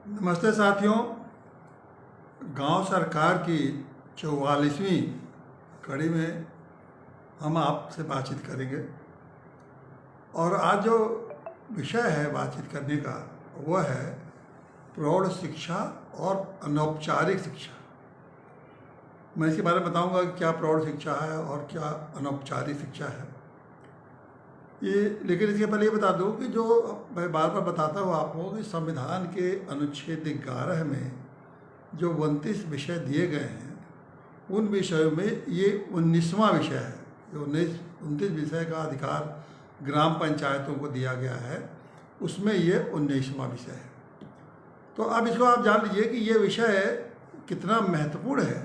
नमस्ते साथियों। गांव सरकार की 44वीं कड़ी में हम आपसे बातचीत करेंगे और आज जो विषय है बातचीत करने का वह है प्रौढ़ शिक्षा और अनौपचारिक शिक्षा। मैं इसके बारे में बताऊंगा कि क्या प्रौढ़ शिक्षा है और क्या अनौपचारिक शिक्षा है ये। लेकिन इसके पहले ये बता दूं कि जो मैं बार बार बताता हूँ आपको कि संविधान के अनुच्छेद 11 में जो 29 विषय दिए गए हैं उन विषयों में ये 19वां विषय है। जो 29 विषय का अधिकार ग्राम पंचायतों को दिया गया है उसमें ये 19वां विषय है। तो अब इसको आप जान लीजिए कि ये विषय कितना महत्वपूर्ण है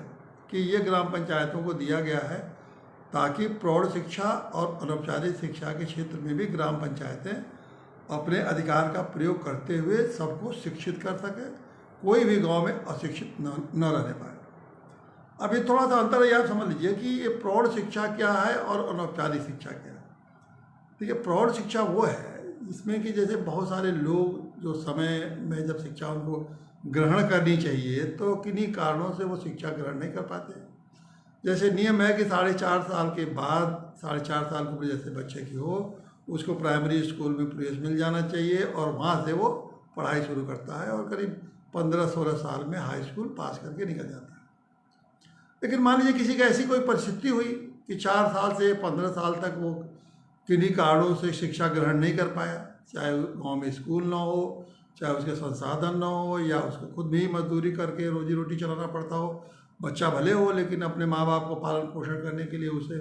कि ये ग्राम पंचायतों को दिया गया है ताकि प्रौढ़ शिक्षा और अनौपचारिक शिक्षा के क्षेत्र में भी ग्राम पंचायतें अपने अधिकार का प्रयोग करते हुए सबको शिक्षित कर सकें, कोई भी गांव में अशिक्षित न रहने पाए। अब ये थोड़ा सा अंतर है, आप समझ लीजिए कि ये प्रौढ़ शिक्षा क्या है और अनौपचारिक शिक्षा क्या है। देखिए, प्रौढ़ शिक्षा वो है जिसमें कि जैसे बहुत सारे लोग जो समय में जब शिक्षा उनको ग्रहण करनी चाहिए तो किन्हीं कारणों से वो शिक्षा ग्रहण नहीं कर पाते। जैसे नियम है कि 4.5 साल के बाद 4.5 साल की उम्र जैसे बच्चे की हो उसको प्राइमरी स्कूल में प्रवेश मिल जाना चाहिए और वहाँ से वो पढ़ाई शुरू करता है और करीब 15-16 साल में हाई स्कूल पास करके निकल जाता है। लेकिन मान लीजिए किसी का ऐसी कोई परिस्थिति हुई कि 4 साल से 15 साल तक वो किन्हीं कारणों से शिक्षा ग्रहण नहीं कर पाया, चाहे गाँव में स्कूल ना हो, चाहे उसके संसाधन ना हो, या उसको खुद भी मजदूरी करके रोजी रोटी चलाना पड़ता हो। बच्चा भले हो लेकिन अपने माँ बाप को पालन पोषण करने के लिए उसे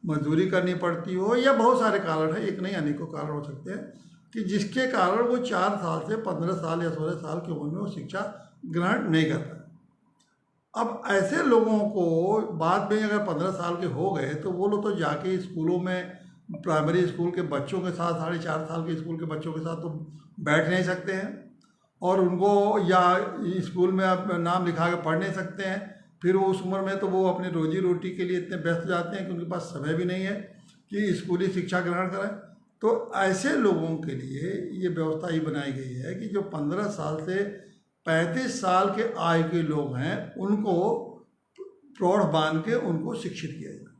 मजदूरी करनी पड़ती हो, या बहुत सारे कारण हैं, एक नहीं अनेकों कारण हो सकते हैं कि जिसके कारण वो 4 साल से 15 साल या 16 साल की उम्र में वो शिक्षा ग्रहण नहीं करता। अब ऐसे लोगों को बाद में अगर 15 साल के हो गए तो वो लोग तो जाके स्कूलों में प्राइमरी स्कूल के बच्चों के साथ 4.5 साल के स्कूल के बच्चों के साथ तो बैठ नहीं सकते हैं और उनको या स्कूल में आप नाम लिखा के पढ़ नहीं सकते हैं। फिर वो उस उम्र में तो वो अपनी रोजी रोटी के लिए इतने व्यस्त जाते हैं कि उनके पास समय भी नहीं है कि स्कूली शिक्षा ग्रहण करें। तो ऐसे लोगों के लिए ये व्यवस्था ही बनाई गई है कि जो 15 साल से 35 साल के आयु के लोग हैं उनको प्रौढ़ बांध के उनको शिक्षित किया जाए।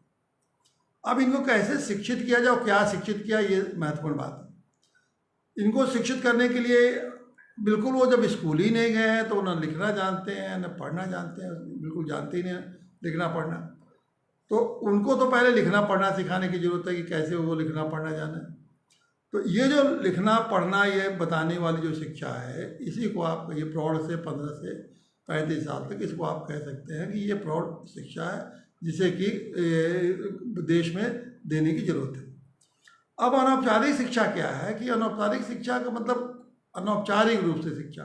अब इनको कैसे शिक्षित किया जाए, क्या शिक्षित किया, ये महत्वपूर्ण बात है। इनको शिक्षित करने के लिए बिल्कुल वो जब स्कूल ही नहीं गए हैं तो न लिखना जानते हैं न पढ़ना जानते हैं, बिल्कुल जानते ही नहीं लिखना पढ़ना। तो उनको तो पहले लिखना पढ़ना सिखाने की ज़रूरत है कि कैसे वो लिखना पढ़ना जाने। तो ये जो लिखना पढ़ना ये बताने वाली जो शिक्षा है इसी को आप ये प्रौढ़ से 15 से 35 साल तक इसको आप कह सकते हैं कि ये प्रौढ़ शिक्षा है जिसे कि देश में देने की ज़रूरत है। अब अनौपचारिक शिक्षा क्या है कि अनौपचारिक शिक्षा का मतलब अनौपचारिक रूप से शिक्षा।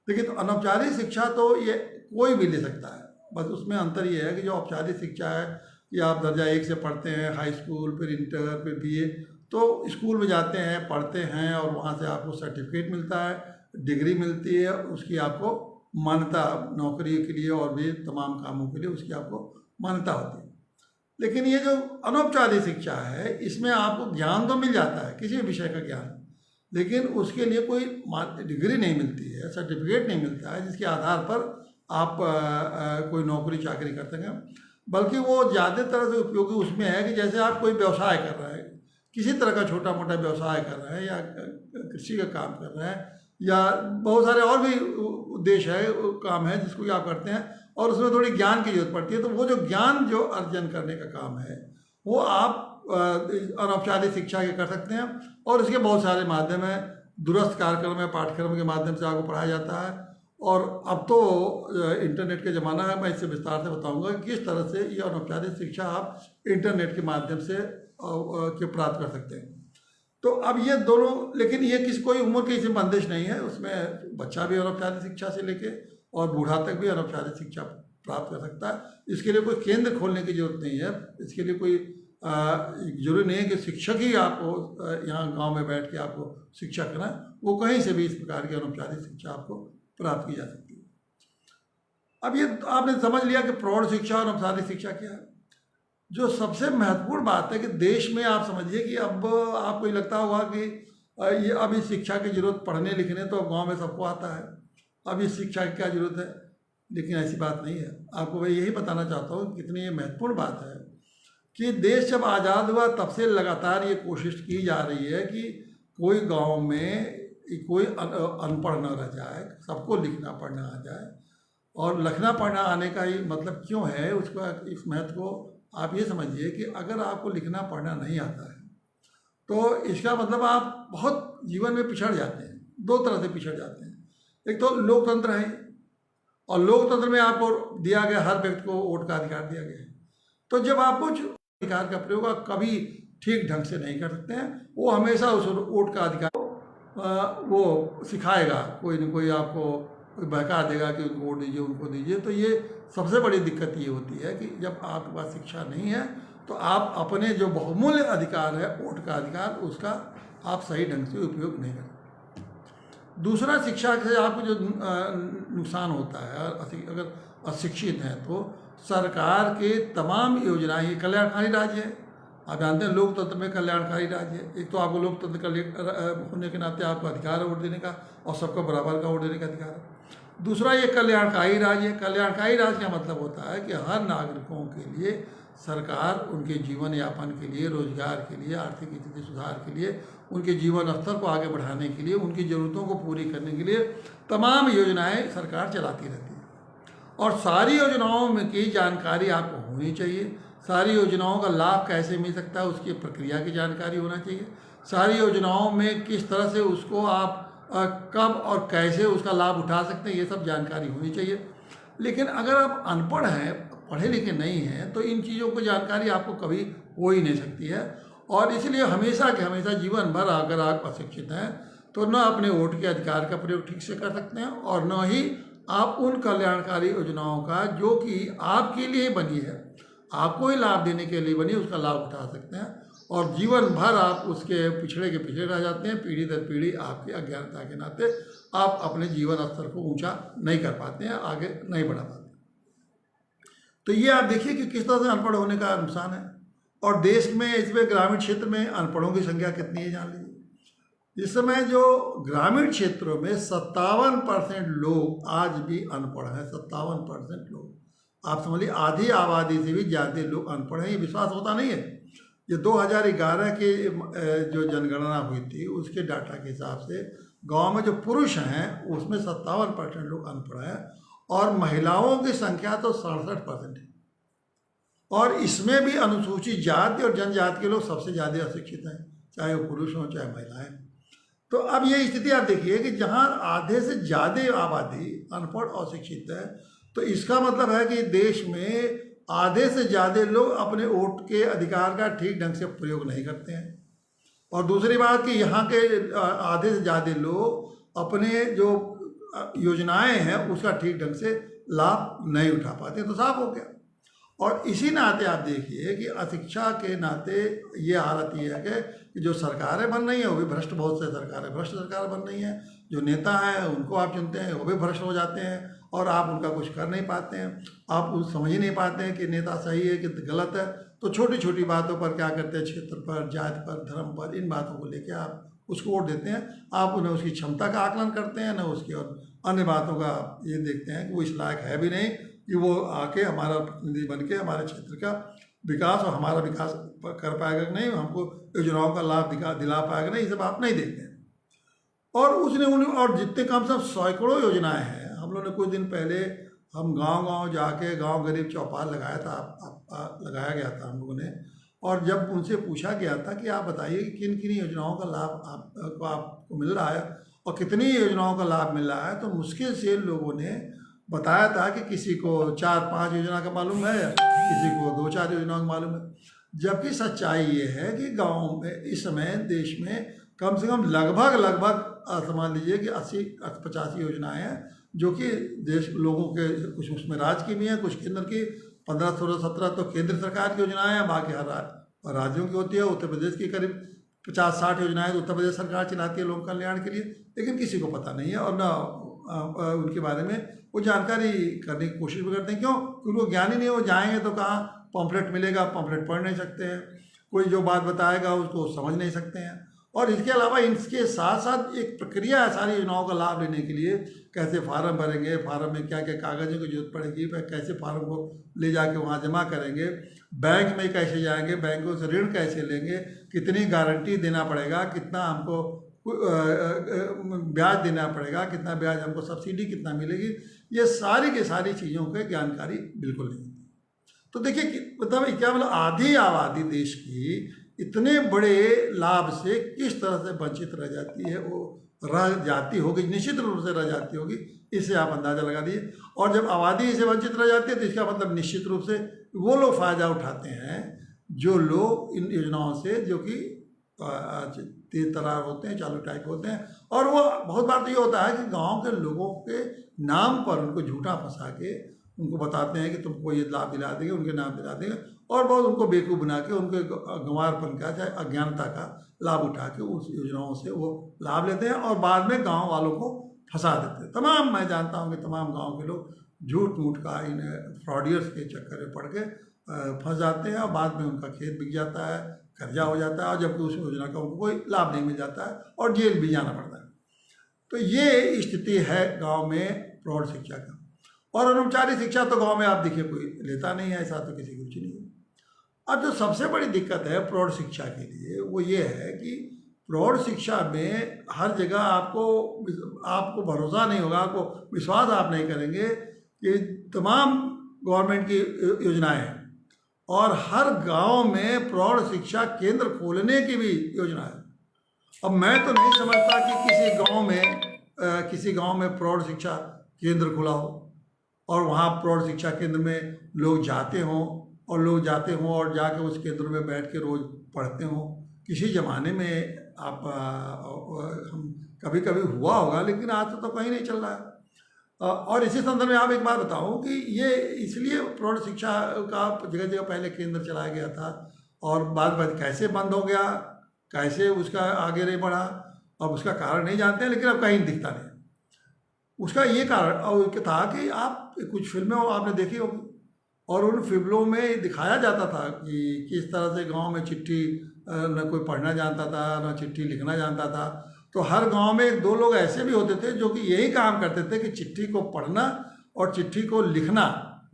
देखिए, तो अनौपचारिक शिक्षा तो ये कोई भी ले सकता है, बस उसमें अंतर ये है कि जो औपचारिक शिक्षा है कि आप दर्जा 1 से पढ़ते हैं, हाई स्कूल, फिर इंटर, फिर बीए, तो स्कूल में जाते हैं, पढ़ते हैं और वहाँ से आपको सर्टिफिकेट मिलता है, डिग्री मिलती है, उसकी आपको मान्यता नौकरी के लिए और भी तमाम कामों के लिए उसकी आपको मान्यता होती है। लेकिन ये जो अनौपचारिक शिक्षा है इसमें आपको ज्ञान तो मिल जाता है, किसी भी विषय का ज्ञान, लेकिन उसके लिए कोई डिग्री नहीं मिलती है, सर्टिफिकेट नहीं मिलता है जिसके आधार पर आप कोई नौकरी चाकरी कर सकें। बल्कि वो ज़्यादातर से उपयोगी उसमें है कि जैसे आप कोई व्यवसाय कर रहे हैं, किसी तरह का छोटा मोटा व्यवसाय कर रहे हैं या कृषि का काम कर रहे हैं या बहुत सारे और भी उद्देश्य है, काम है जिसको आप करते हैं और उसमें थोड़ी ज्ञान की जरूरत पड़ती है। तो वो जो ज्ञान जो अर्जन करने का काम है वो आप अनौपचारिक शिक्षा के कर सकते हैं और इसके बहुत सारे माध्यम हैं। दूरस्थ कार्यक्रम है, पाठ्यक्रम के माध्यम से आपको पढ़ाया जाता है और अब तो इंटरनेट का ज़माना है। मैं इससे विस्तार से बताऊंगा कि किस तरह से ये अनौपचारिक शिक्षा आप इंटरनेट के माध्यम से प्राप्त कर सकते हैं। तो अब ये दोनों, लेकिन ये कोई उम्र की इसमें बंदिश नहीं है, उसमें बच्चा भी अनौपचारिक शिक्षा से लेके और बूढ़ा तक भी अनौपचारिक शिक्षा प्राप्त कर सकता है। इसके लिए कोई केंद्र खोलने की जरूरत नहीं है, इसके लिए कोई जरूरी नहीं है कि शिक्षक ही आपको यहाँ गांव में बैठ के आपको शिक्षा कराएं, वो कहीं से भी इस प्रकार की अनौपचारिक शिक्षा आपको प्राप्त की जा सकती है। अब ये आपने समझ लिया कि प्रौढ़ शिक्षा और अनौपचारिक शिक्षा क्या है। जो सबसे महत्वपूर्ण बात है कि देश में आप समझिए कि अब आपको ये लगता होगा कि ये अब इस शिक्षा की जरूरत पढ़ने लिखने तो गांव में सबको आता है, अब इस शिक्षा की क्या जरूरत है, लेकिन ऐसी बात नहीं है। आपको मैं यही बताना चाहता हूँ कितनी ये महत्वपूर्ण बात है कि देश जब आज़ाद हुआ तब से लगातार ये कोशिश की जा रही है कि कोई गांव में कोई अनपढ़ न रह जाए, सबको लिखना पढ़ना आ जाए। और लिखना पढ़ना आने का ही मतलब क्यों है, उसका इस महत्व को आप ये समझिए कि अगर आपको लिखना पढ़ना नहीं आता है तो इसका मतलब आप बहुत जीवन में पिछड़ जाते हैं। दो तरह से पिछड़ जाते हैं। एक तो लोकतंत्र है, और लोकतंत्र में आपको दिया गया, हर व्यक्ति को वोट का अधिकार दिया गया है। तो जब आप कुछ अधिकार का प्रयोग आप कभी ठीक ढंग से नहीं कर सकते हैं, वो हमेशा उस वोट का अधिकार वो सिखाएगा, कोई न कोई आपको कोई बहका देगा कि उनको वोट दीजिए, उनको दीजिए। तो ये सबसे बड़ी दिक्कत ये होती है कि जब आपके पास शिक्षा नहीं है तो आप अपने जो बहुमूल्य अधिकार है वोट का अधिकार, उसका आप सही ढंग से उपयोग नहीं करते। दूसरा, शिक्षा से आपको जो नुकसान होता है, अगर अशिक्षित हैं तो सरकार के तमाम योजनाएं, ये कल्याणकारी राज्य है। आप जानते हैं लोकतंत्र में कल्याणकारी राज्य है। एक तो आपको लोकतंत्र होने के नाते आपको अधिकार है वोट देने का, और सबको बराबर का वोट देने का अधिकार है। दूसरा, ये कल्याणकारी राज्य है। कल्याणकारी राज्य का मतलब होता है कि हर नागरिकों के लिए सरकार उनके जीवन यापन के लिए, रोजगार के लिए, आर्थिक स्थिति सुधार के लिए, उनके जीवन स्तर को आगे बढ़ाने के लिए, उनकी ज़रूरतों को पूरी करने के लिए तमाम योजनाएं सरकार चलाती रहती है। और सारी योजनाओं में की जानकारी आपको होनी चाहिए। सारी योजनाओं का लाभ कैसे मिल सकता है उसकी प्रक्रिया की जानकारी होना चाहिए। सारी योजनाओं में किस तरह से उसको आप कब और कैसे उसका लाभ उठा सकते हैं, ये सब जानकारी होनी चाहिए। लेकिन अगर आप अनपढ़ हैं, पढ़े लिखे नहीं हैं, तो इन चीज़ों को जानकारी आपको कभी हो ही नहीं सकती है। और इसलिए हमेशा के हमेशा जीवन भर अगर आप अशिक्षित हैं तो न अपने वोट के अधिकार का प्रयोग ठीक से कर सकते हैं, और न ही आप उन कल्याणकारी योजनाओं का जो कि आपके लिए बनी है, आपको ही लाभ देने के लिए बनी, उसका लाभ उठा सकते हैं। और जीवन भर आप उसके पिछड़े के पिछड़े रह जाते हैं। पीढ़ी दर पीढ़ी आपकी अज्ञानता के नाते आप अपने जीवन स्तर को ऊंचा नहीं कर पाते हैं, आगे नहीं बढ़ा पाते। तो ये आप देखिए कि किस तरह से अनपढ़ होने का नुकसान है। और देश में इसमें ग्रामीण क्षेत्र में अनपढ़ों की संख्या कितनी है जान लीजिए। इस समय जो ग्रामीण क्षेत्रों में 57% लोग आज भी अनपढ़ हैं। 57% लोग, आप समझिए आधी आबादी से भी ज़्यादा लोग अनपढ़ हैं। ये विश्वास होता नहीं है। ये 2011 के जो जनगणना हुई थी उसके डाटा के हिसाब से गांव में जो पुरुष हैं उसमें 57% लोग अनपढ़ हैं, और महिलाओं की संख्या तो 67% है। और इसमें भी अनुसूचित जाति और जनजाति के लोग सबसे ज़्यादा अशिक्षित हैं, चाहे वो पुरुष हों चाहे महिलाएं। तो अब ये स्थिति आप देखिए कि जहाँ आधे से ज़्यादा आबादी अनपढ़ और शिक्षित है, तो इसका मतलब है कि देश में आधे से ज़्यादा लोग अपने वोट के अधिकार का ठीक ढंग से प्रयोग नहीं करते हैं। और दूसरी बात कि यहाँ के आधे से ज़्यादा लोग अपने जो योजनाएं हैं उसका ठीक ढंग से लाभ नहीं उठा पाते, तो साफ हो गया। और इसी नाते आप देखिए कि अशिक्षा के नाते ये हालत ये है कि जो सरकारें बन रही हैं वो भी भ्रष्ट, बहुत से सरकारें भ्रष्ट सरकार बन रही हैं। जो नेता हैं उनको आप चुनते हैं वो भी भ्रष्ट हो जाते हैं, और आप उनका कुछ कर नहीं पाते हैं। आप उस समझ ही नहीं पाते हैं कि नेता सही है कि गलत है। तो छोटी छोटी बातों पर क्या करते हैं, क्षेत्र पर, जाति पर, धर्म पर, इन बातों को लेकर आप उसको वोट देते हैं। आप उन्हें उसकी क्षमता का आकलन करते हैं, न उसकी और अन्य बातों का ये देखते हैं कि वो इस लायक है भी नहीं कि वो आके हमारा प्रतिनिधि बन के हमारे क्षेत्र का विकास और हमारा विकास कर पाएगा कि नहीं, हमको योजनाओं का लाभ दिला पाएगा नहीं, ये सब आप नहीं देखते हैं। और उसने और जितने कम से कम सैकड़ों योजनाएं हैं। हम लोगों ने कुछ दिन पहले हम गांव-गांव जाके गांव गरीब चौपाल लगाया था, लगाया गया था हम लोगों ने। और जब उनसे पूछा गया था कि आप बताइए कि किन किन योजनाओं का लाभ आपको मिल रहा है और कितनी योजनाओं का लाभ मिल रहा है, तो मुश्किल से लोगों ने बताया था कि किसी को 4-5 योजना का मालूम है, किसी को 2-4 योजनाओं का मालूम है। जबकि सच्चाई ये है कि गाँव में इस समय देश में कम से कम लगभग समझ लीजिए कि 80-85 योजनाएं हैं जो कि देश लोगों के, कुछ उसमें राज्य की भी हैं, कुछ केंद्र की। 15-16-17 तो केंद्र सरकार की योजनाएं हैं, बाकी हर राज्यों की होती है। उत्तर प्रदेश की करीब 50-60 योजनाएं तो उत्तर प्रदेश सरकार चलाती है लोक कल्याण के लिए, लेकिन किसी को पता नहीं है और ना उनके बारे में वो जानकारी करने की कोशिश भी करते हैं। क्यों? क्योंकि उनको ज्ञान ही नहीं हो। जाएंगे तो कहाँ पम्फलेट मिलेगा, पम्फलेट पढ़ नहीं सकते हैं, कोई जो बात बताएगा उसको समझ नहीं सकते हैं। और इसके अलावा इसके साथ साथ एक प्रक्रिया है सारी योजनाओं का लाभ लेने के लिए। कैसे फार्म भरेंगे, फार्म में क्या क्या कागज़ों की जरूरत पड़ेगी, फिर कैसे फार्म को ले जाके वहाँ जमा करेंगे, बैंक में कैसे जाएंगे, बैंकों से ऋण कैसे लेंगे, कितनी गारंटी देना पड़ेगा, कितना हमको ब्याज देना पड़ेगा, कितना ब्याज हमको सब्सिडी कितना मिलेगी, ये सारी की सारी चीज़ों की जानकारी बिल्कुल नहीं होती। तो देखिए मतलब क्या मतलब आधी आबादी देश की इतने बड़े लाभ से किस तरह से वंचित रह जाती है, वो रह जाती होगी, निश्चित रूप से रह जाती होगी, इससे आप अंदाज़ा लगा दीजिए। और जब आबादी इसे वंचित रह जाती है तो इसका मतलब निश्चित रूप से वो लोग फ़ायदा उठाते हैं जो लोग इन योजनाओं से जो कि तेज तरार होते हैं, चालू टाइप होते हैं। और वो बहुत बार तो ये होता है कि गांव के लोगों के नाम पर उनको झूठा फंसा के उनको बताते हैं कि तुमको ये लाभ दिला देंगे, उनके नाम दिला देंगे, और बहुत उनको बेवकूफ़ बना के उनके गंवारपन का चाहे अज्ञानता का लाभ उठा के उस योजनाओं से वो लाभ लेते हैं और बाद में गांव वालों को फंसा देते हैं। तमाम मैं जानता हूं कि तमाम गांव के लोग झूठ मूठ का इन फ्रॉडियर्स के चक्कर में पड़ के फंस जाते हैं और बाद में उनका खेत बिक जाता है, कर्जा हो जाता है, और जबकि उस योजना का उनको कोई लाभ नहीं मिल जाता है और जेल भी जाना पड़ता है। तो ये स्थिति है गाँव में प्रौढ़ शिक्षा का। और अनौपचारिक शिक्षा तो गांव में आप देखिए कोई लेता नहीं है, ऐसा तो किसी की रुचि नहीं है। अब जो सबसे बड़ी दिक्कत है प्रौढ़ शिक्षा के लिए वो ये है कि प्रौढ़ शिक्षा में हर जगह आपको भरोसा नहीं होगा, आपको विश्वास आप नहीं करेंगे कि तमाम गवर्नमेंट की योजनाएं हैं और हर गांव में प्रौढ़ शिक्षा केंद्र खोलने की भी योजना है। अब मैं तो नहीं समझता कि किसी गांव में प्रौढ़ शिक्षा केंद्र खुला हो और वहाँ प्रौढ़ शिक्षा केंद्र में लोग जाते हों और जाके उस केंद्र में बैठ के रोज़ पढ़ते हों। किसी ज़माने में हम कभी कभी हुआ होगा, लेकिन आज तो कहीं नहीं चल रहा है। और इसी संदर्भ में आप एक बात बताऊं कि ये इसलिए प्रौढ़ शिक्षा का जगह जगह पहले केंद्र चलाया गया था और बाद में कैसे बंद हो गया, कैसे उसका आगे नहीं बढ़ा, अब उसका कारण नहीं जानते हैं, लेकिन अब कहीं दिखता नहीं। उसका ये कारण था कि आप कुछ फिल्में आपने देखी होगी और उन फिल्मों में दिखाया जाता था कि किस तरह से गांव में चिट्ठी न कोई पढ़ना जानता था न चिट्ठी लिखना जानता था। तो हर गांव में एक दो लोग ऐसे भी होते थे जो कि यही काम करते थे कि चिट्ठी को पढ़ना और चिट्ठी को लिखना,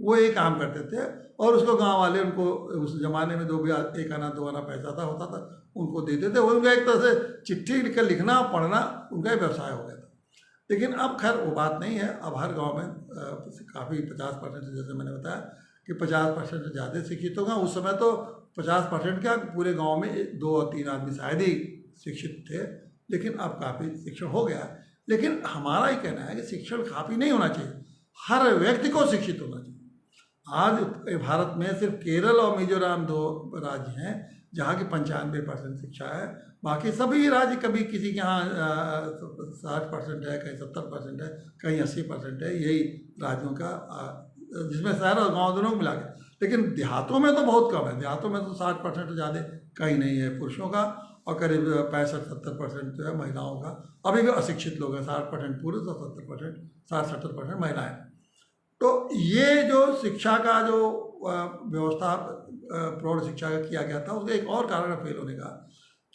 वो यही काम करते थे। और उसको गांव वाले उनको उस ज़माने में 1 आना 2 आना पैसा होता था उनको देते थे। वो उनका एक तरह से चिट्ठी लिखना और पढ़ना उनका व्यवसाय हो गया था। लेकिन अब खैर वो बात नहीं है। अब हर गांव में काफ़ी 50% जैसे मैंने बताया कि 50% से ज़्यादा शिक्षित होगा। उस समय तो 50% क्या पूरे गांव में 2 और 3 आदमी शायद ही शिक्षित थे, लेकिन अब काफ़ी शिक्षण हो गया। लेकिन हमारा ये कहना है कि शिक्षण काफ़ी नहीं होना चाहिए, हर व्यक्ति को शिक्षित होना चाहिए। आज भारत में सिर्फ केरल और मिजोरम 2 राज्य हैं जहाँ की 95% शिक्षा है। बाकी सभी राज्य कभी किसी के यहाँ 60% है, कहीं 70% है, कहीं 80% है, यही राज्यों का, जिसमें शहर और गांव दोनों मिला के। लेकिन देहातों में तो बहुत कम है, देहातों में तो 60% से ज़्यादा कहीं नहीं है पुरुषों का और करीब 65-70% जो है महिलाओं का। अभी भी अशिक्षित लोग हैं, 60% पुरुष और 60-70% महिलाएँ। तो ये जो शिक्षा का जो व्यवस्था प्रौढ़ शिक्षा का किया गया था, उसका एक और कारण फेल होने का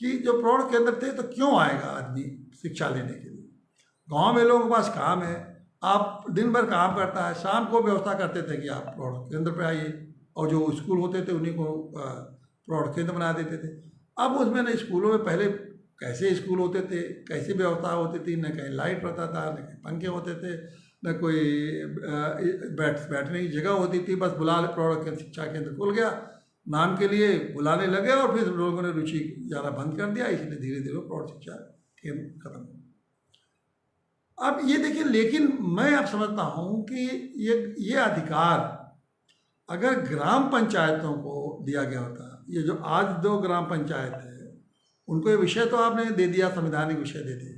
कि जो प्रौढ़ केंद्र थे तो क्यों आएगा आदमी शिक्षा लेने के लिए। गांव में लोगों के पास काम है, आप दिन भर काम करता है, शाम को व्यवस्था करते थे कि आप प्रौढ़ केंद्र पर आइए, और जो स्कूल होते थे उन्हीं को प्रौढ़ केंद्र बना देते थे। अब उसमें न स्कूलों में पहले कैसे स्कूल होते थे, कैसी व्यवस्था होती थी, न कहीं लाइट रहता था, न कहीं पंखे होते थे, न कोई बैठने की जगह होती थी। बस बुला प्रौढ़ शिक्षा केंद्र खुल गया, नाम के लिए बुलाने लगे और फिर लोगों ने रुचि ज़्यादा बंद कर दिया, इसलिए धीरे धीरे प्रौढ़ शिक्षा केंद्र खत्म हो। अब ये देखिए, लेकिन मैं अब समझता हूँ कि ये अधिकार अगर ग्राम पंचायतों को दिया गया होता, ये जो आज 2 ग्राम पंचायत है उनको ये विषय तो आपने दे दिया, संवैधानिक विषय दे दिया,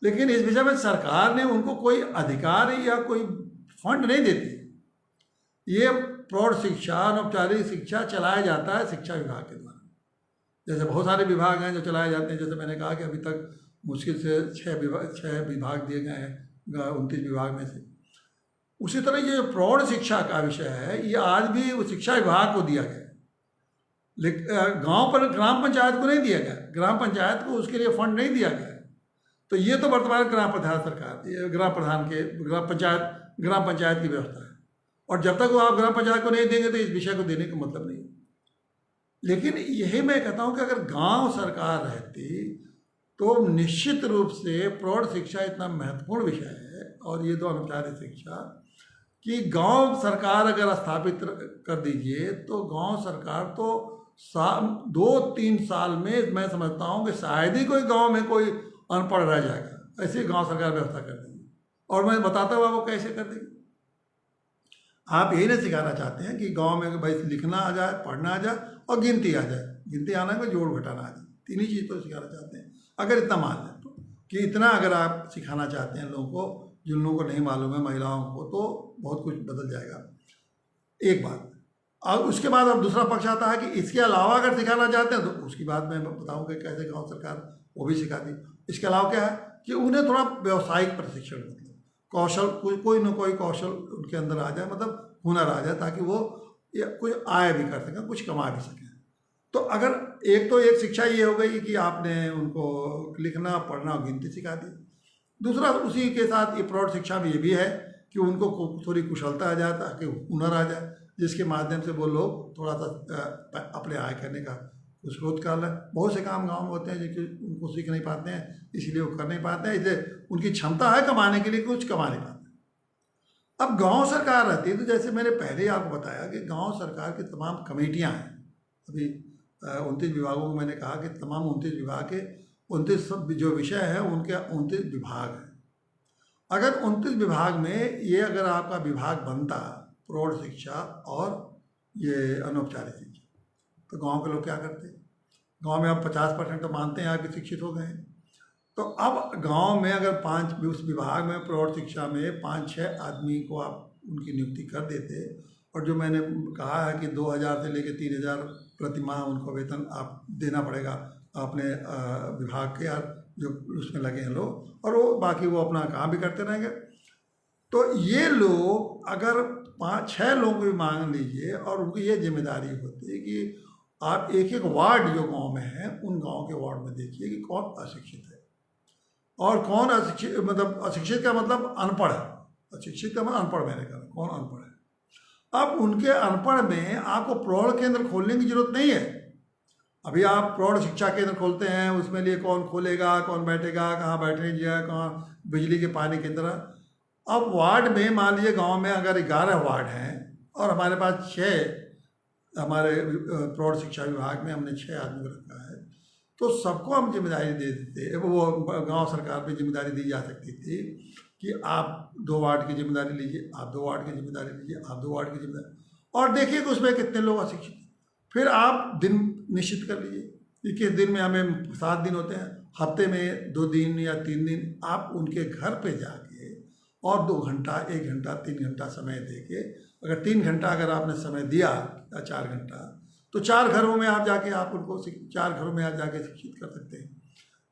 लेकिन इस विषय में सरकार ने उनको कोई अधिकार या कोई फंड नहीं देती। ये प्रौढ़ शिक्षा, अनौपचारिक शिक्षा चलाया जाता है शिक्षा विभाग के द्वारा। जैसे बहुत सारे विभाग हैं जो चलाए जाते हैं, जैसे मैंने कहा कि अभी तक मुश्किल से 6 विभाग दिए गए हैं 29 विभाग में से। उसी तरह ये प्रौढ़ शिक्षा का विषय है, ये आज भी शिक्षा विभाग को दिया गया है। लेकिन गांव पर ग्राम पंचायत को नहीं दिया गया, ग्राम पंचायत को उसके लिए फंड नहीं दिया गया। तो ये तो वर्तमान ग्राम प्रधान सरकार, ये ग्राम प्रधान के ग्राम पंचायत की व्यवस्था है, और जब तक वो आप ग्राम पंचायत को नहीं देंगे तो इस विषय को देने का मतलब नहीं। लेकिन यही मैं कहता हूँ कि अगर गांव सरकार रहती तो निश्चित रूप से प्रौढ़ शिक्षा इतना महत्वपूर्ण विषय है, और ये तो अनौपचारिक शिक्षा कि गांव सरकार अगर स्थापित कर दीजिए तो गांव सरकार तो 2-3 साल में मैं समझता हूँ कि शायद ही कोई गांव में कोई अनपढ़ रह जाएगा, ऐसी गांव सरकार व्यवस्था कर देगी। और मैं बताता हूँ आपको कैसे कर देगी। आप यही नहीं सिखाना चाहते हैं कि गांव में भाई लिखना आ जाए, पढ़ना आ जाए और गिनती आ जाए, गिनती आना है जोड़ घटाना आ जाए, 3 ही चीज़ तो सिखाना चाहते हैं। अगर इतना मान लें तो कि इतना अगर आप सिखाना चाहते हैं लोगों को, जिन लोगों को नहीं मालूम है, महिलाओं को, तो बहुत कुछ बदल जाएगा। एक बात। और उसके बाद अब दूसरा पक्ष आता है कि इसके अलावा अगर सिखाना चाहते हैं तो उसकी बात मैं बताऊँ कि कैसे गाँव सरकार वो भी सिखाती। इसके अलावा क्या है कि उन्हें थोड़ा व्यावसायिक प्रशिक्षण, मतलब कौशल, कोई ना कोई कौशल उनके अंदर आ जाए, मतलब हुनर आ जाए, ताकि वो कुछ आय भी कर सकें, कुछ कमा भी सकें। तो अगर एक शिक्षा ये हो गई कि आपने उनको लिखना, पढ़ना और गिनती सिखा दी। दूसरा उसी के साथ ये प्रौढ़ शिक्षा में ये भी है कि उनको थोड़ी कुशलता आ जाए, ताकि हुनर आ जाए, जिसके माध्यम से वो लोग थोड़ा सा अपने आय करने का कुछ स्रोत कर लें। बहुत से काम गाँव में होते हैं जो उनको सीख नहीं पाते हैं, इसलिए वो कर नहीं पाते हैं, इसलिए उनकी क्षमता है कमाने के लिए, कुछ कमा नहीं पाते। अब गांव सरकार रहती है तो जैसे मैंने पहले ही आपको बताया कि गांव सरकार की तमाम कमेटियां हैं। अभी 29 विभागों को मैंने कहा कि तमाम 29 विभाग के 29 जो विषय है उनके 29 विभाग हैं। अगर 29 विभाग में ये अगर आपका विभाग बनता, प्रौढ़ शिक्षा और ये अनौपचारिक शिक्षा, तो गांव के लोग क्या करते? गांव में अब 50% तो मानते हैं आपके शिक्षित हो गए हैं। तो अब गांव में अगर उस विभाग में प्रौढ़ शिक्षा में 5-6 आदमी को आप उनकी नियुक्ति कर देते, और जो मैंने कहा है कि 2000 से लेकर 3000 प्रति माह उनको वेतन आप देना पड़ेगा अपने विभाग के, यार जो उसमें लगे हैं लोग, और वो बाकी वो अपना काम भी करते रहेंगे। तो ये लोग अगर 5-6 लोगों को भी मांग लीजिए, और उनकी ये जिम्मेदारी होती है कि आप एक वार्ड जो गाँव में है उन गाँव के वार्ड में देखिए कि कौन अशिक्षित है और कौन अशिक्षित, मतलब अशिक्षित का मतलब अनपढ़ है, अशिक्षित का मतलब अनपढ़, मैंने कहा कौन अनपढ़ है। अब उनके अनपढ़ में आपको प्रौढ़ केंद्र खोलने की जरूरत नहीं है। अभी आप प्रौढ़ शिक्षा केंद्र खोलते हैं, उसमें लिए कौन खोलेगा, कौन बैठेगा, कहाँ बैठने दिया, कहाँ बिजली के पानी की तरह। अब वार्ड में मान लीजिए गाँव में अगर 11 वार्ड हैं और हमारे पास 6, हमारे प्रौढ़ शिक्षा विभाग में हमने 6 आदमी को रखा है, तो सबको हम जिम्मेदारी दे देते। वो गांव सरकार पे जिम्मेदारी दी जा सकती थी कि आप 2 वार्ड की जिम्मेदारी लीजिए, आप 2 वार्ड की जिम्मेदारी लीजिए, आप 2 वार्ड की जिम्मेदारी, और देखिए कि उसमें कितने लोग अशिक्षित। फिर आप दिन निश्चित कर लीजिए कि किस दिन में हमें 7 दिन होते हैं, हफ्ते में 2 दिन या 3 दिन आप उनके घर पे जाके और 2 घंटा, 1 घंटा, 3 घंटा समय देके, अगर 3 घंटा अगर आपने समय दिया या 4 घंटा, तो 4 घरों में आप जाके आप उनको 4 घरों में आप जाके शिक्षित कर सकते हैं।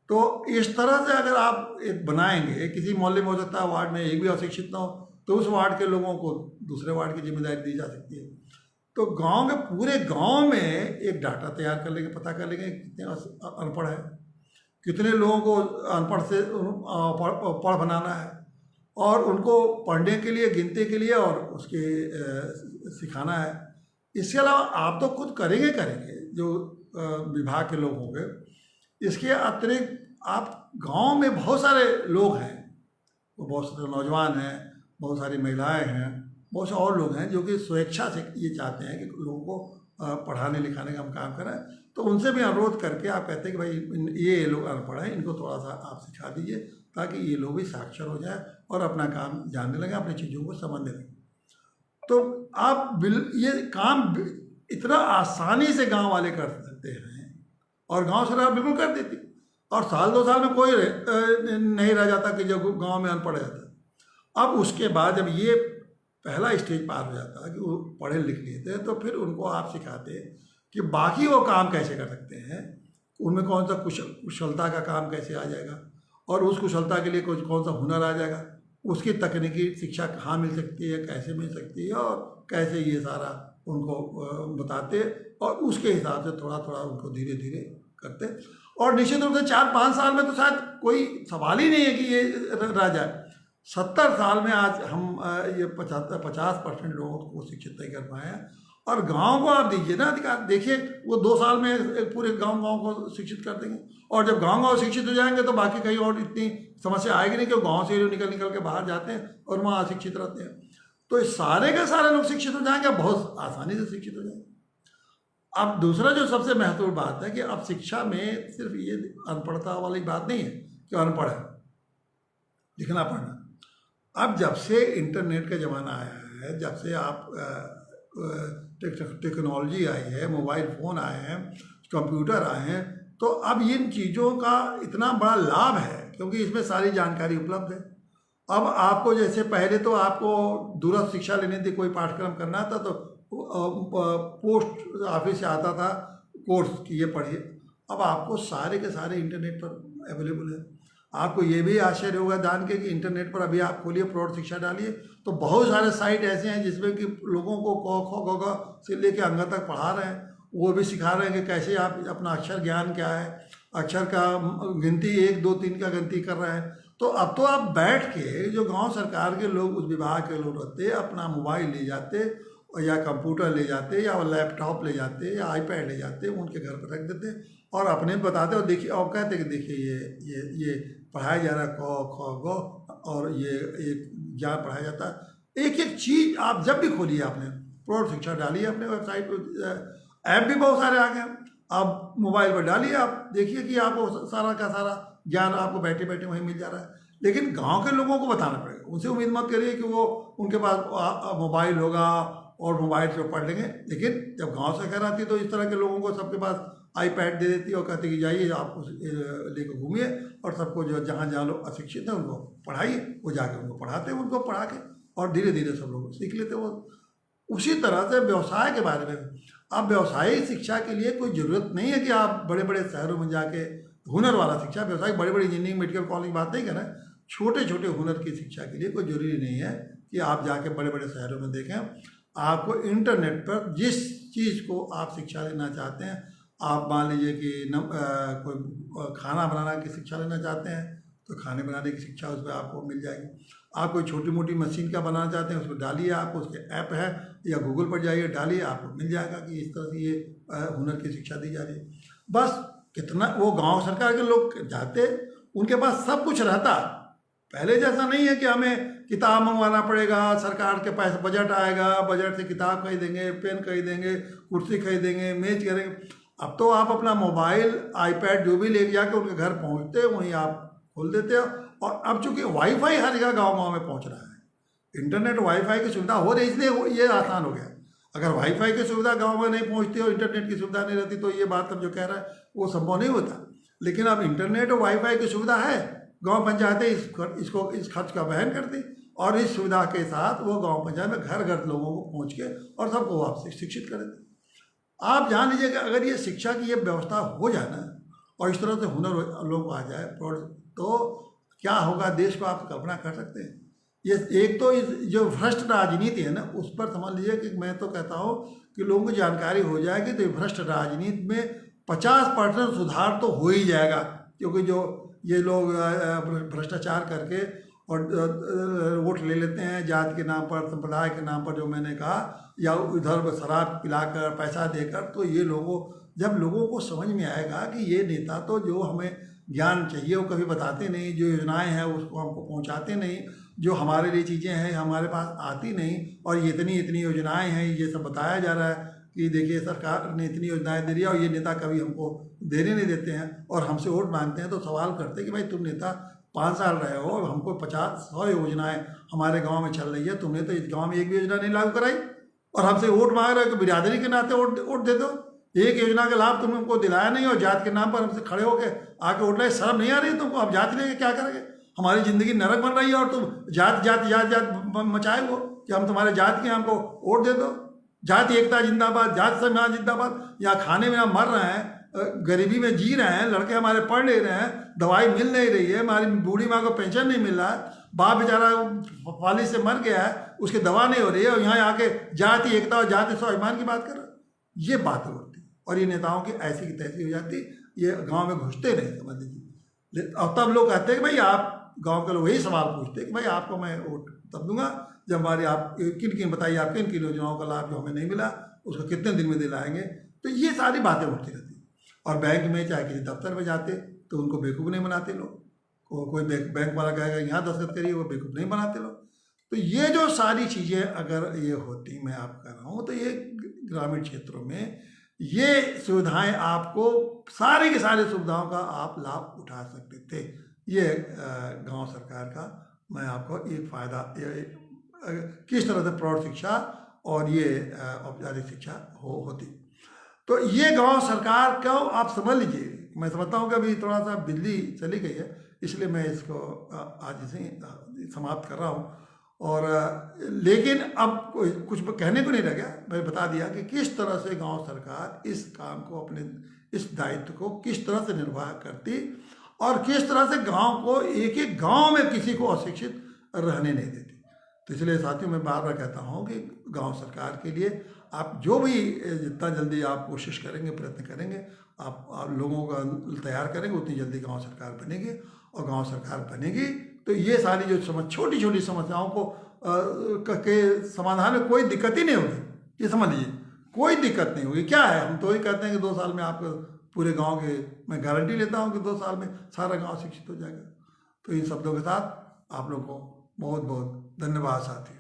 तो इस तरह से अगर आप एक बनाएंगे, किसी मोहल्ले में हो सकता है वार्ड में एक भी अशिक्षित ना हो, तो उस वार्ड के लोगों को दूसरे वार्ड की जिम्मेदारी दी जा सकती है। तो गांव में, पूरे गांव में एक डाटा तैयार कर लेंगे, पता कर लेंगे कितने अनपढ़ है, कितने लोगों को अनपढ़ से पढ़ बनाना है, और उनको पढ़ने के लिए, गिनती के लिए और उसके सिखाना है। इसके अलावा आप तो खुद करेंगे जो विभाग के लोग होंगे। इसके अतिरिक्त आप गांव में बहुत सारे लोग हैं, वो बहुत सारे नौजवान हैं, बहुत सारी महिलाएं हैं, बहुत से और लोग हैं जो कि स्वेच्छा से ये चाहते हैं कि लोगों को पढ़ाने लिखाने का हम काम करें। तो उनसे भी अनुरोध करके आप कहते हैं कि भाई ये लोग अनपढ़ हैं, इनको थोड़ा सा आप सिखा दीजिए ताकि ये लोग भी साक्षर हो जाए और अपना काम जानने लगे, अपनी चीज़ों को समझने लगे। तो आप ये काम इतना आसानी से गांव वाले कर सकते हैं, और गांव सरकार बिल्कुल कर देती, और साल 2 साल में कोई नहीं रह जाता कि जब गांव में अनपढ़ जाता। अब उसके बाद जब ये पहला स्टेज पार हो जाता है कि वो पढ़े लिख लेते हैं, तो फिर उनको आप सिखाते हैं कि बाकी वो काम कैसे कर सकते हैं, उनमें कौन सा कुशलता का काम कैसे आ जाएगा, और उस कुशलता के लिए कौन सा हुनर आ जाएगा, उसकी तकनीकी शिक्षा कहाँ मिल सकती है, कैसे मिल सकती है, और कैसे ये सारा उनको बताते और उसके हिसाब से थोड़ा थोड़ा उनको धीरे धीरे करते। और निश्चित रूप से 4-5 साल में तो शायद कोई सवाल ही नहीं है कि ये रह जाए। 70 साल में आज हम ये 50% लोगों को शिक्षित नहीं कर पाए हैं। और गांव को आप दीजिए ना अधिकार, देखिए वो 2 साल में एक पूरे गांव को शिक्षित कर देंगे। और जब गांव शिक्षित हो जाएंगे तो बाकी कहीं और इतनी समस्या आएगी नहीं, क्योंकि गांव से निकल के बाहर जाते हैं और वहाँ अशिक्षित रहते हैं। तो सारे के सारे लोग शिक्षित हो जाएंगे, बहुत आसानी से शिक्षित हो जाएंगे। अब दूसरा जो सबसे महत्वपूर्ण बात है कि अब शिक्षा में सिर्फ ये अनपढ़ता वाली बात नहीं है कि अनपढ़ है, लिखना पढ़ना। अब जब से इंटरनेट का ज़माना आया है, जब से आप टेक्नोलॉजी आई है, मोबाइल फ़ोन आए हैं, कंप्यूटर आए हैं, तो अब इन चीज़ों का इतना बड़ा लाभ है क्योंकि इसमें सारी जानकारी उपलब्ध है। अब आपको जैसे पहले तो आपको दूरस्थ शिक्षा लेने थी, कोई पाठ्यक्रम करना था तो पोस्ट ऑफिस से आता था कोर्स कि ये पढ़िए। अब आपको सारे के सारे इंटरनेट पर अवेलेबल है। आपको ये भी आश्चर्य होगा जान के कि इंटरनेट पर अभी आप खोलिए प्रौढ़ शिक्षा डालिए तो बहुत सारे साइट ऐसे हैं जिसमें कि लोगों को क ख ग घ से लेके अंग तक पढ़ा रहे हैं। वो भी सिखा रहे हैं कि कैसे आप अपना अक्षर ज्ञान क्या है, अक्षर का गिनती 1 2 3 का गिनती कर रहे हैं। तो अब तो आप बैठ के जो गांव सरकार के लोग, उस विभाग के लोग रहते, अपना मोबाइल ले जाते या कंप्यूटर ले जाते या लैपटॉप ले जाते या आईपैड ले जाते, उनके घर पर रख देते और अपने बताते और देखिए और कहते कि देखिए ये पढ़ाया जा रहा है क ख ग और ये ज्ञान पढ़ाया जाता है। एक एक चीज़ आप जब भी खोलिए, आपने प्रौढ़ शिक्षा डालिए अपने वेबसाइट पर, ऐप भी बहुत सारे आ गए, आप मोबाइल पर डालिए, आप देखिए कि आपको सारा का सारा ज्ञान आपको बैठे बैठे वहीं मिल जा रहा है। लेकिन गांव के लोगों को बताना पड़ेगा, उनसे उम्मीद मत करिए कि वो उनके पास मोबाइल होगा और मोबाइल से पढ़ लेंगे। लेकिन जब गांव से खैर आती तो इस तरह के लोगों को सबके पास आईपैड दे देती और कहती कि जाइए आप लेकर घूमिए और सबको जो जहाँ लोग अशिक्षित हैं उनको पढ़ाइए, वो जाके उनको पढ़ाते हैं, उनको पढ़ा के और धीरे धीरे सब लोग सीख लेते हैं। वो उसी तरह से व्यवसाय के बारे में, आप व्यवसायिक शिक्षा के लिए कोई ज़रूरत नहीं है कि आप बड़े बड़े शहरों में जाके हुनर वाला शिक्षा, व्यवसाय बड़े बड़े इंजीनियरिंग मेडिकल कॉलेज बात नहीं कर रहे हैं, छोटे छोटे हुनर की शिक्षा के लिए कोई ज़रूरी नहीं है कि आप जाके बड़े बड़े शहरों में देखें। आपको इंटरनेट पर जिस चीज़ को आप शिक्षा लेना चाहते हैं, आप मान लीजिए कि कोई खाना बनाना की शिक्षा लेना चाहते हैं तो खाने बनाने की शिक्षा उसमें आपको मिल जाएगी। आप कोई छोटी मोटी मशीन का बनाना चाहते हैं उसको डालिए, आप उसके ऐप है या गूगल पर जाइए डालिए, आपको मिल जाएगा कि इस तरह से ये हुनर की शिक्षा दी जा रही है। बस कितना वो गांव सरकार के लोग जाते, उनके पास सब कुछ रहता। पहले जैसा नहीं है कि हमें किताब मंगवाना पड़ेगा, सरकार के पास बजट आएगा, बजट से किताब खरीदेंगे, पेन खरीदेंगे, कुर्सी खरीदेंगे, मेज करेंगे। अब तो आप अपना मोबाइल आईपैड जो भी ले जाके उनके घर पहुंचते वहीं आप खोल देते हो। और अब चूंकि वाईफाई हर जगह गाँव में पहुंच रहा है, इंटरनेट वाईफाई की सुविधा हो रही, इसलिए ये आसान हो गया। अगर वाईफाई की सुविधा गांव में नहीं पहुंचती और इंटरनेट की सुविधा नहीं रहती तो ये बात अब जो कह रहा है वो संभव नहीं होता। लेकिन अब इंटरनेट और वाईफाई की सुविधा है, गांव पंचायतें इस खर्च का वहन करती और इस सुविधा के साथ वो गांव पंचायत में घर घर लोगों को पहुंच के और सबको आप शिक्षित करेंगे। आप जान लीजिए कि अगर ये शिक्षा की ये व्यवस्था हो जाए ना और इस तरह से हुनर लोग आ जाए तो क्या होगा देश को, आप कल्पना कर सकते हैं। ये एक तो जो भ्रष्ट राजनीति है ना उस पर समझ लीजिए कि मैं तो कहता हूँ कि लोगों को जानकारी हो जाएगी तो भ्रष्ट राजनीति में 50% सुधार तो हो ही जाएगा। क्योंकि जो ये लोग भ्रष्टाचार करके और वोट ले लेते हैं जात के नाम पर, संप्रदाय के नाम पर, जो मैंने कहा, या इधर शराब पिलाकर पैसा देकर, तो ये जब लोगों को समझ में आएगा कि ये नेता तो जो हमें ज्ञान चाहिए वो कभी बताते नहीं, जो योजनाएं हैं उसको हमको पहुंचाते नहीं, जो हमारे लिए चीज़ें हैं हमारे पास आती नहीं, और ये इतनी योजनाएं हैं ये सब बताया जा रहा है कि देखिए सरकार ने इतनी योजनाएं दे रही है और ये नेता कभी हमको देने नहीं देते हैं और हमसे वोट मांगते हैं। तो सवाल करते हैं कि भाई तुम नेता 5 साल रहे हो, हमको 50-100 योजनाएं हमारे गाँव में चल रही है, तुमने तो इस गाँव में एक भी योजना नहीं लागू कराई और हमसे वोट मांग रहे हो। तो बिरादरी के नाते वोट दे दो, एक योजना का लाभ तुमने हमको दिलाया नहीं और जात के नाम पर हमसे खड़े होकर आके वोट लाए। शर्म नहीं आ रही तुमको? अब जात लेके क्या करेंगे? हमारी ज़िंदगी नरक बन रही है और तुम जात मचाए हो कि हम तुम्हारे जात के, हमको वोट दे दो। जाति एकता जिंदाबाद, जात सम्मान जिंदाबाद। यहाँ खाने में हम मर रहे हैं, गरीबी में जी रहे हैं, लड़के हमारे पढ़ नहीं रहे हैं, दवाई मिल नहीं रही है, हमारी बूढ़ी माँ को पेंशन नहीं मिल रहा है, बाप बेचारा फाली से मर गया है, उसकी दवा नहीं हो रही है, और यहाँ आके जाति एकता और जाति स्वाभिमान की बात कर रहे हैं। ये बातें होती और ये नेताओं की ऐसी की तैसी हो जाती, ये गांव में घुसते नहीं, समझ लीजिए। और तब लोग कहते हैं कि भाई आप, गांव के लोग वही सवाल पूछते हैं कि भाई आपको मैं वोट तब दूंगा जब हमारी, आप किन किन बताइए, आप किन किन योजनाओं का लाभ जो हमें नहीं मिला उसको कितने दिन में दिलाएंगे। तो ये सारी बातें उठती रहती हैं। और बैंक में चाहे किसी दफ्तर में जाते तो उनको बेवकूफ़ नहीं बनाते लोग, कोई बैंक वाला कहेगा यहाँ दस्तखत करिए, वो बेवकूफ़ नहीं बनाते लोग। तो ये जो सारी चीज़ें अगर ये होती, मैं आप कह रहा हूँ, तो ये ग्रामीण क्षेत्रों में ये सुविधाएं आपको, सारी की सारी सुविधाओं का आप लाभ उठा सकते थे। ये गांव सरकार का मैं आपको एक फ़ायदा, किस तरह से प्रौढ़ शिक्षा और ये औपचारिक शिक्षा होती। तो ये गांव सरकार को आप समझ लीजिए। मैं समझता हूँ कि अभी थोड़ा सा बिजली चली गई है, इसलिए मैं इसको आज इसे समाप्त कर रहा हूँ। और लेकिन अब कोई कुछ कहने को नहीं रह गया, मैं बता दिया कि किस तरह से गांव सरकार इस काम को, अपने इस दायित्व को किस तरह से निर्वाह करती और किस तरह से गांव को, एक एक गांव में किसी को अशिक्षित रहने नहीं देती। तो इसलिए साथियों, मैं बार बार कहता हूं कि गांव सरकार के लिए आप जो भी, जितना जल्दी आप कोशिश करेंगे, प्रयत्न करेंगे, आप लोगों का तैयार करेंगे, उतनी जल्दी गांव सरकार बनेगी। और गांव सरकार बनेगी तो ये सारी जो छोटी छोटी समस्याओं को के समाधान में कोई दिक्कत ही नहीं होगी। ये समझ लीजिए, कोई दिक्कत नहीं होगी। क्या है, हम तो ही कहते हैं कि 2 साल में आपको पूरे गांव के, मैं गारंटी लेता हूं कि 2 साल में सारा गांव शिक्षित हो जाएगा। तो इन शब्दों के साथ आप लोग को बहुत बहुत धन्यवाद साथी।